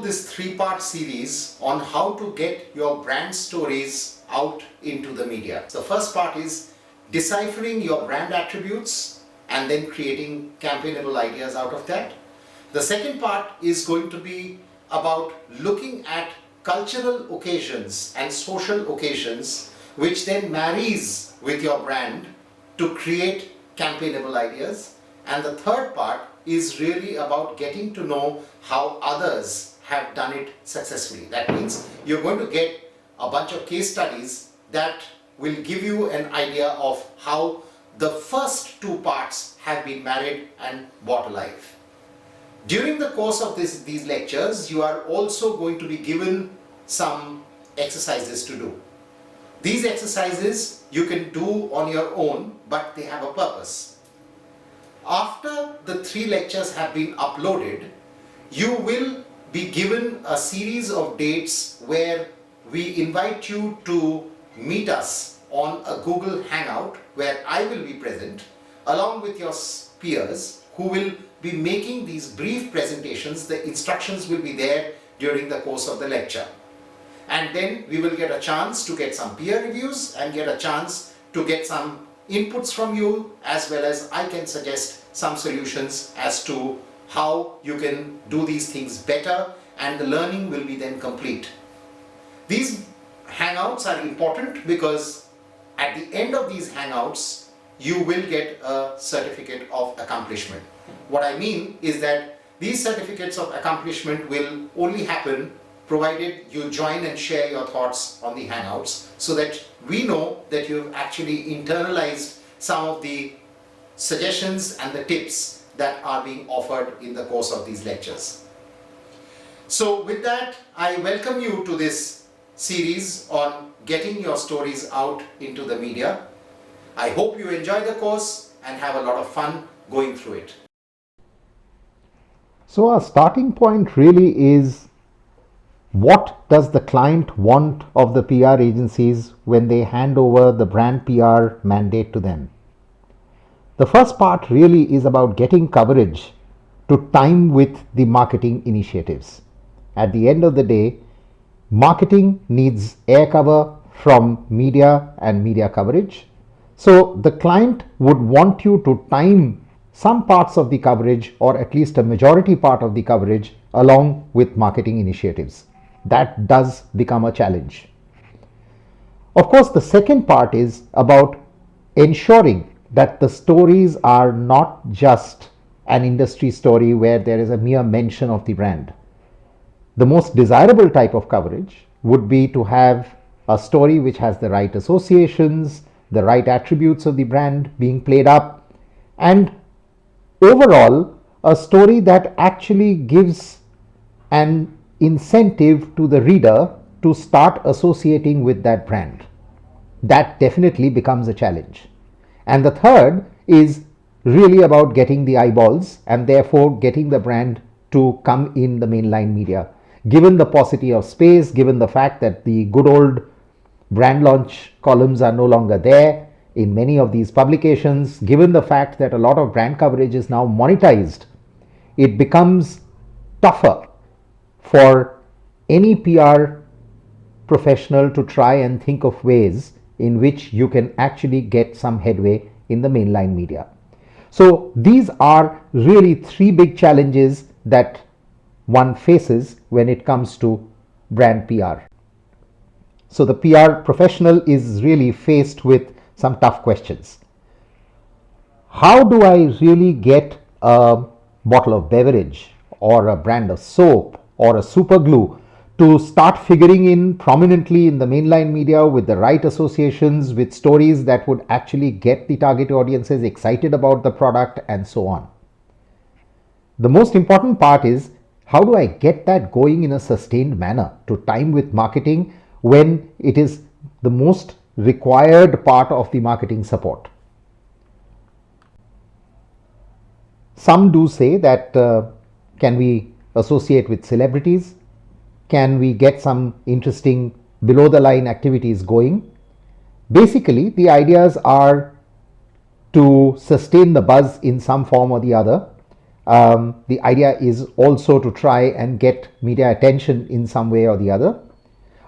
this three-part series on how to get your brand stories out into the media. The first part is deciphering your brand attributes and then creating campaignable ideas out of that. The second part is going to be about looking at cultural occasions and social occasions which then marries with your brand to create campaignable ideas. And the third part is really about getting to know how others have done it successfully. That means you're going to get a bunch of case studies that will give you an idea of how the first two parts have been married and brought alive. During the course of these lectures, you are also going to be given some exercises to do. These exercises you can do on your own, but they have a purpose. After the 3 lectures have been uploaded, you will be given a series of dates where we invite you to meet us on a Google Hangout where I will be present along with your peers who will be making these brief presentations. The instructions will be there during the course of the lecture. And then we will get a chance to get some peer reviews and get a chance to get some inputs from you, as well as I can suggest some solutions as to how you can do these things better, and the learning will be then complete. These hangouts are important because at the end of these hangouts you will get a certificate of accomplishment. What I mean is that these certificates of accomplishment will only happen provided you join and share your thoughts on the hangouts, so that we know that you've actually internalized some of the suggestions and the tips that are being offered in the course of these lectures. So with that, I welcome you to this series on getting your stories out into the media. I hope you enjoy the course and have a lot of fun going through it. So our starting point really is, what does the client want of the PR agencies when they hand over the brand PR mandate to them? The first part really is about getting coverage to time with the marketing initiatives. At the end of the day, marketing needs air cover from media and media coverage. So the client would want you to time some parts of the coverage, or at least a majority part of the coverage, along with marketing initiatives. That does become a challenge. Of course, the second part is about ensuring that the stories are not just an industry story where there is a mere mention of the brand. The most desirable type of coverage would be to have a story which has the right associations, the right attributes of the brand being played up, and overall a story that actually gives an incentive to the reader to start associating with that brand. That definitely becomes a challenge. And the third is really about getting the eyeballs and therefore getting the brand to come in the mainline media. Given the paucity of space, given the fact that the good old brand launch columns are no longer there in many of these publications, given the fact that a lot of brand coverage is now monetized, it becomes tougher for any PR professional to try and think of ways in which you can actually get some headway in the mainline media. So these are really 3 big challenges that one faces when it comes to brand PR. So the PR professional is really faced with some tough questions. How do I really get a bottle of beverage or a brand of soap or a super glue to start figuring in prominently in the mainline media with the right associations, with stories that would actually get the target audiences excited about the product and so on? The most important part is, how do I get that going in a sustained manner to time with marketing when it is the most required part of the marketing support? Some do say that can we associate with celebrities? Can we get some interesting below the line activities going? Basically, the ideas are to sustain the buzz in some form or the other. The idea is also to try and get media attention in some way or the other.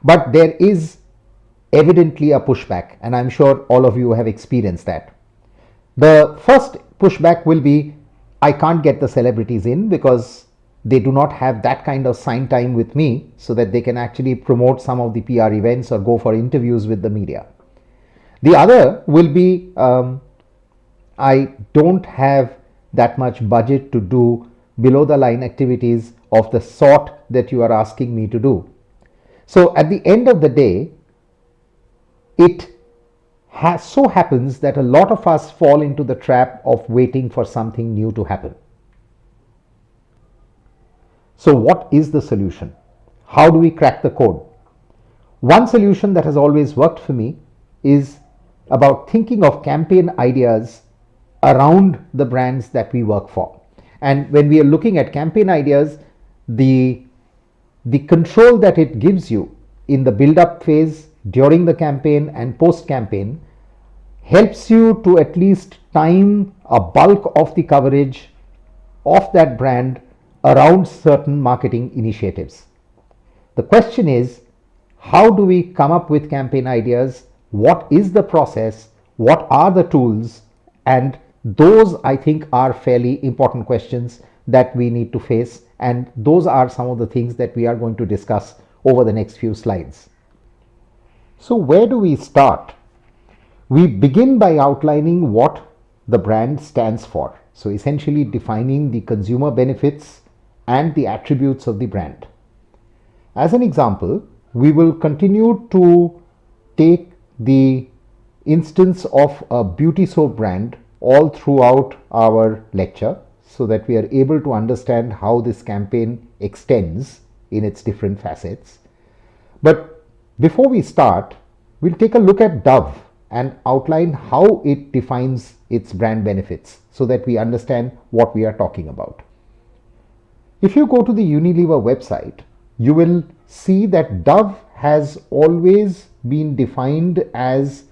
But there is evidently a pushback, and I'm sure all of you have experienced that. The first pushback will be, I can't get the celebrities in because they do not have that kind of sign time with me so that they can actually promote some of the PR events or go for interviews with the media. The other will be, I don't have that much budget to do below the line activities of the sort that you are asking me to do. So at the end of the day, it so happens that a lot of us fall into the trap of waiting for something new to happen. So what is the solution? How do we crack the code? One solution that has always worked for me is about thinking of campaign ideas around the brands that we work for. And when we are looking at campaign ideas, the control that it gives you in the build-up phase, during the campaign and post-campaign helps you to at least time a bulk of the coverage of that brand around certain marketing initiatives. The question is, how do we come up with campaign ideas? What is the process? What are the tools? And those, I think, are fairly important questions that we need to face, and those are some of the things that we are going to discuss over the next few slides. So where do we start? We begin by outlining what the brand stands for. So essentially defining the consumer benefits and the attributes of the brand. As an example, we will continue to take the instance of a beauty soap brand all throughout our lecture so that we are able to understand how this campaign extends in its different facets. But before we start, we'll take a look at Dove and outline how it defines its brand benefits so that we understand what we are talking about. If you go to the Unilever website, you will see that Dove has always been defined as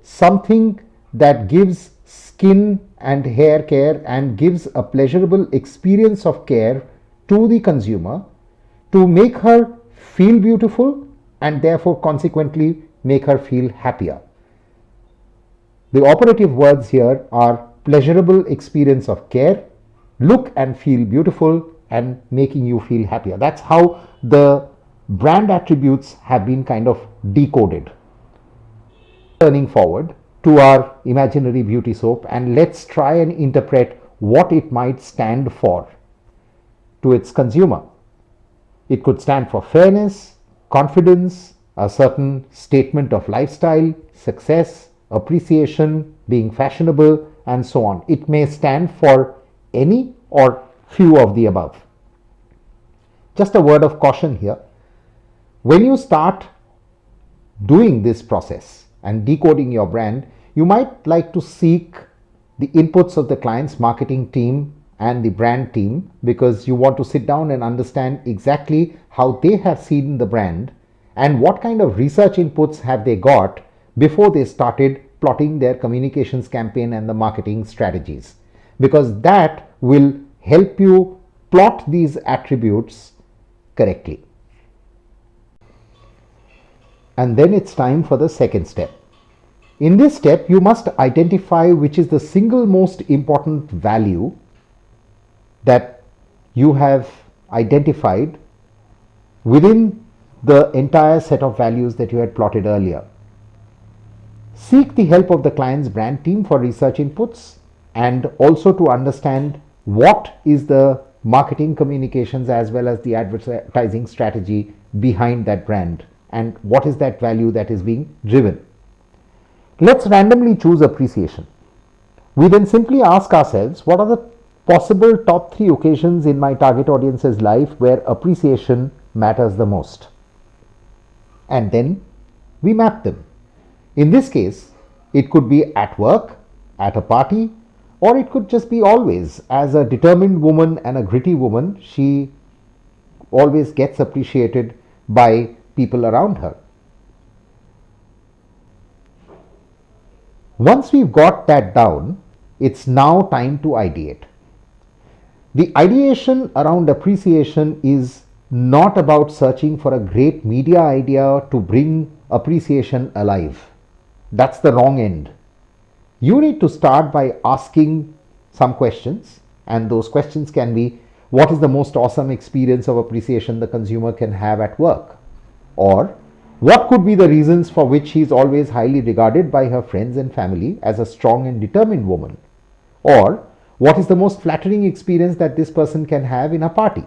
something that gives skin and hair care and gives a pleasurable experience of care to the consumer to make her feel beautiful and therefore consequently make her feel happier. The operative words here are pleasurable experience of care, look and feel beautiful, and making you feel happier. That's how the brand attributes have been kind of decoded. Turning forward to our imaginary beauty soap, and let's try and interpret what it might stand for to its consumer. It could stand for fairness, confidence, a certain statement of lifestyle, success, appreciation, being fashionable, and so on. It may stand for any or few of the above. Just a word of caution here. When you start doing this process and decoding your brand, you might like to seek the inputs of the client's marketing team and the brand team because you want to sit down and understand exactly how they have seen the brand and what kind of research inputs have they got before they started plotting their communications campaign and the marketing strategies, because that will help you plot these attributes correctly. And then it's time for the second step. In this step, you must identify which is the single most important value that you have identified within the entire set of values that you had plotted earlier. Seek the help of the client's brand team for research inputs and also to understand what is the marketing communications as well as the advertising strategy behind that brand and what is that value that is being driven. Let's randomly choose appreciation. We then simply ask ourselves, what are the possible top 3 occasions in my target audience's life where appreciation matters the most? And then we map them. In this case, it could be at work, at a party, or it could just be always. As a determined woman and a gritty woman, she always gets appreciated by people around her. Once we've got that down, it's now time to ideate. The ideation around appreciation is not about searching for a great media idea to bring appreciation alive. That's the wrong end. You need to start by asking some questions, and those questions can be: what is the most awesome experience of appreciation the consumer can have at work? Or what could be the reasons for which she is always highly regarded by her friends and family as a strong and determined woman? Or what is the most flattering experience that this person can have in a party?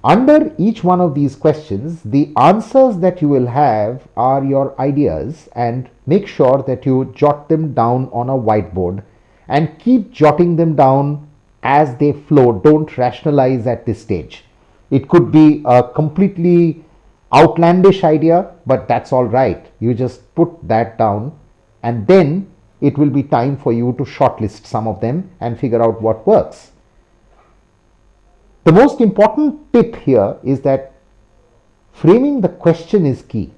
Under each one of these questions, the answers that you will have are your ideas, and make sure that you jot them down on a whiteboard and keep jotting them down as they flow. Don't rationalize at this stage. It could be a completely outlandish idea, but that's all right. You just put that down, and then it will be time for you to shortlist some of them and figure out what works. The most important tip here is that framing the question is key.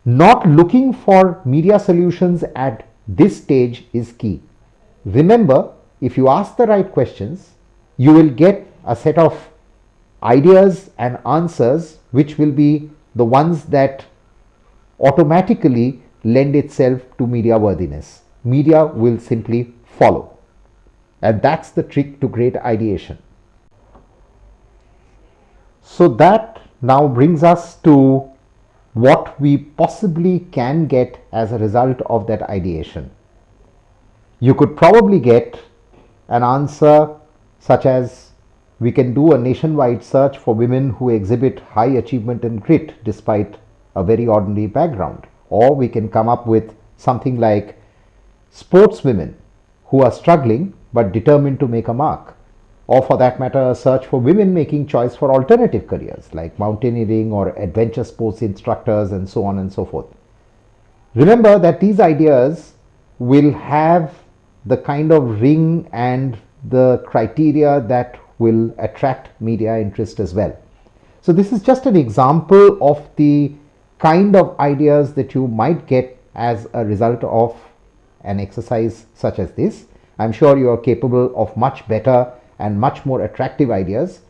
Not looking for media solutions at this stage is key. Remember, if you ask the right questions, you will get a set of ideas and answers which will be the ones that automatically lend itself to media worthiness. Media will simply follow. And that's the trick to great ideation. So that now brings us to what we possibly can get as a result of that ideation. You could probably get an answer such as: we can do a nationwide search for women who exhibit high achievement and grit despite a very ordinary background. Or we can come up with something like: sportswomen who are struggling but determined to make a mark. Or for that matter, a search for women making choice for alternative careers like mountaineering or adventure sports instructors, and so on and so forth. Remember that these ideas will have the kind of ring and the criteria that will attract media interest as well. So this is just an example of the kind of ideas that you might get as a result of an exercise such as this. I'm sure you are capable of much better and much more attractive ideas.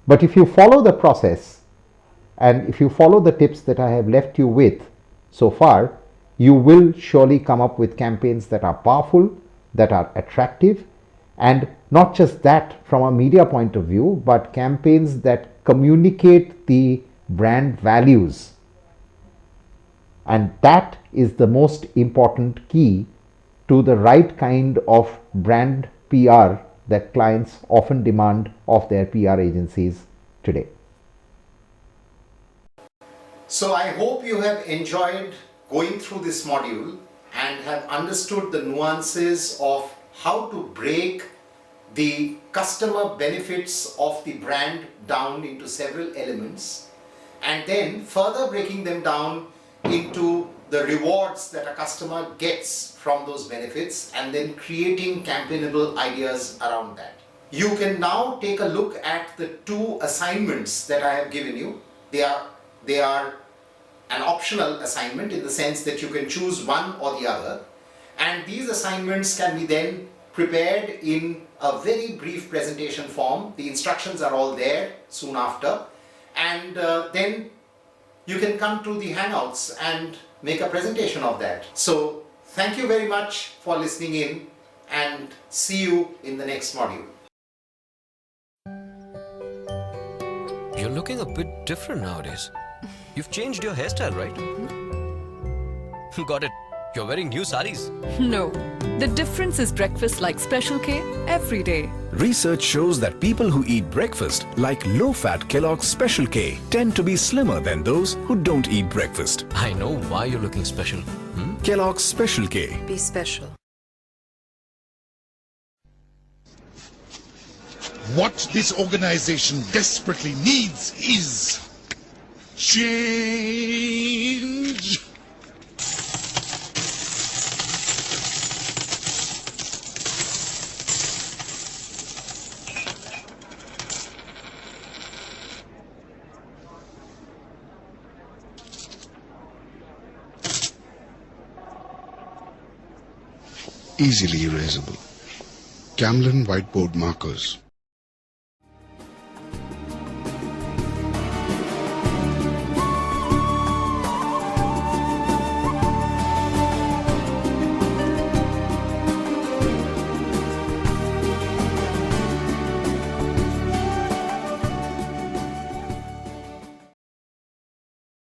But if you follow the process and if you follow the tips that I have left you with so far, you will surely come up with campaigns that are powerful, that are attractive, and not just that from a media point of view, but campaigns that communicate the brand values. And that is the most important key to the right kind of brand PR that clients often demand of their PR agencies today. So I hope you have enjoyed going through this module and have understood the nuances of how to break the customer benefits of the brand down into several elements, and then further breaking them down into the rewards that a customer gets from those benefits, and then creating campaignable ideas around that. You can now take a look at the two assignments that I have given you. They are an optional assignment in the sense that you can choose one or the other, and these assignments can be then prepared in a very brief presentation form. The instructions are all there soon after, and then you can come to the Hangouts and make a presentation of that. So thank you very much for listening in, and see you in the next module. You're looking a bit different nowadays. You've changed your hairstyle, right? Got it. You're wearing new saris. No, the difference is breakfast like Special K every day. Research shows that people who eat breakfast like low-fat Kellogg's Special K tend to be slimmer than those who don't eat breakfast. I know why you're looking special. Kellogg's Special K. Be special. What this organization desperately needs is change. Easily erasable. Camlin whiteboard markers.